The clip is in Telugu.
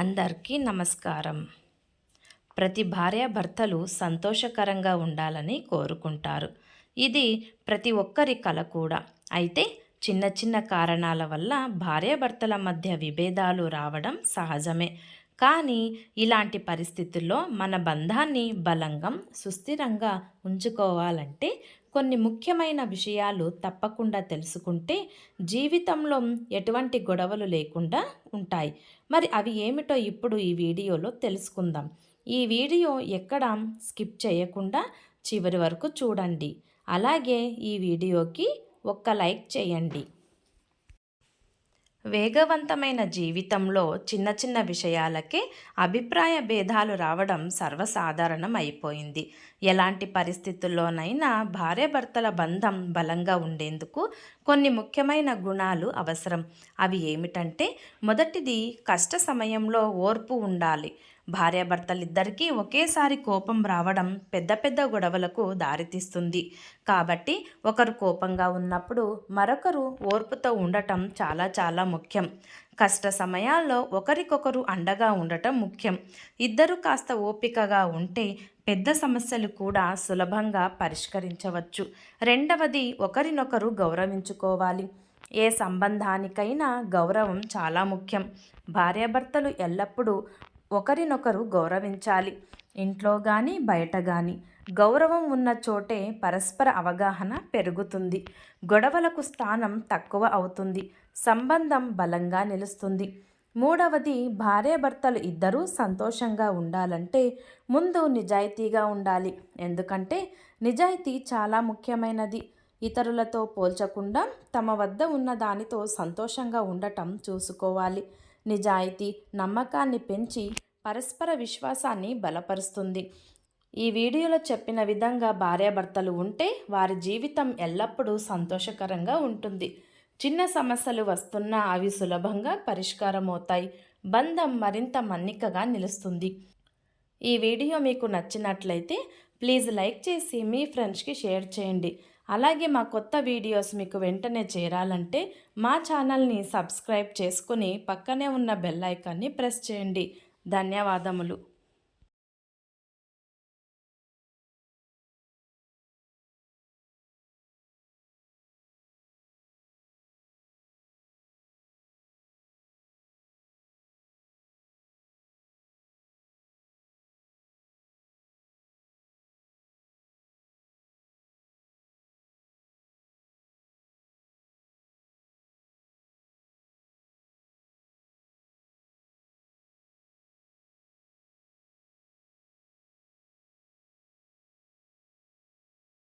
అందరికీ నమస్కారం. ప్రతి భార్యాభర్తలు సంతోషకరంగా ఉండాలని కోరుకుంటారు. ఇది ప్రతి ఒక్కరి కల కూడా. అయితే చిన్న చిన్న కారణాల వల్ల భార్యాభర్తల మధ్య విభేదాలు రావడం సహజమే. కానీ ఇలాంటి పరిస్థితుల్లో మన బంధాన్ని బలంగా, సుస్థిరంగా ఉంచుకోవాలంటే కొన్ని ముఖ్యమైన విషయాలు తప్పకుండా తెలుసుకుంటే జీవితంలో ఎటువంటి గొడవలు లేకుండా ఉంటాయి. మరి అవి ఏమిటో ఇప్పుడు ఈ వీడియోలో తెలుసుకుందాం. ఈ వీడియో ఎక్కడ స్కిప్ చేయకుండా చివరి వరకు చూడండి. అలాగే ఈ వీడియోకి ఒక్క లైక్ చేయండి. వేగవంతమైన జీవితంలో చిన్న చిన్న విషయాలకే అభిప్రాయ భేదాలు రావడం సర్వసాధారణం అయిపోయింది. ఎలాంటి పరిస్థితుల్లోనైనా భార్యాభర్తల బంధం బలంగా ఉండేందుకు కొన్ని ముఖ్యమైన గుణాలు అవసరం. అవి ఏమిటంటే, మొదటిది కష్ట సమయంలో ఓర్పు ఉండాలి. భార్యాభర్తలిద్దరికీ ఒకేసారి కోపం రావడం పెద్ద పెద్ద గొడవలకు దారితీస్తుంది. కాబట్టి ఒకరు కోపంగా ఉన్నప్పుడు మరొకరు ఓర్పుతో ఉండటం చాలా చాలా ముఖ్యం. కష్ట సమయాల్లో ఒకరికొకరు అండగా ఉండటం ముఖ్యం. ఇద్దరు కాస్త ఓపికగా ఉంటే పెద్ద సమస్యలు కూడా సులభంగా పరిష్కరించవచ్చు. రెండవది, ఒకరినొకరు గౌరవించుకోవాలి. ఏ సంబంధానికైనా గౌరవం చాలా ముఖ్యం. భార్యాభర్తలు ఎల్లప్పుడూ ఒకరినొకరు గౌరవించాలి. ఇంట్లో కానీ బయట కానీ గౌరవం ఉన్న చోటే పరస్పర అవగాహన పెరుగుతుంది. గొడవలకు స్థానం తక్కువ అవుతుంది. సంబంధం బలంగా నిలుస్తుంది. మూడవది, భార్యాభర్తలు ఇద్దరూ సంతోషంగా ఉండాలంటే ముందు నిజాయితీగా ఉండాలి. ఎందుకంటే నిజాయితీ చాలా ముఖ్యమైనది. ఇతరులతో పోల్చకుండా తమ వద్ద ఉన్న దానితో సంతోషంగా ఉండటం చూసుకోవాలి. నిజాయితీ నమ్మకాన్ని పెంచి పరస్పర విశ్వాసాన్ని బలపరుస్తుంది. ఈ వీడియోలో చెప్పిన విధంగా భార్యాభర్తలు ఉంటే వారి జీవితం ఎల్లప్పుడూ సంతోషకరంగా ఉంటుంది. చిన్న సమస్యలు వస్తున్నా అవి సులభంగా పరిష్కారం అవుతాయి. బంధం మరింత మన్నికగా నిలుస్తుంది. ఈ వీడియో మీకు నచ్చినట్లయితే ప్లీజ్ లైక్ చేసి మీ ఫ్రెండ్స్కి షేర్ చేయండి. అలాగే మా కొత్త వీడియోస్ మీకు వెంటనే చేరాలంటే మా ఛానల్ని సబ్స్క్రైబ్ చేసుకుని పక్కనే ఉన్న బెల్ ఐకాన్ని ప్రెస్ చేయండి. ధన్యవాదములు.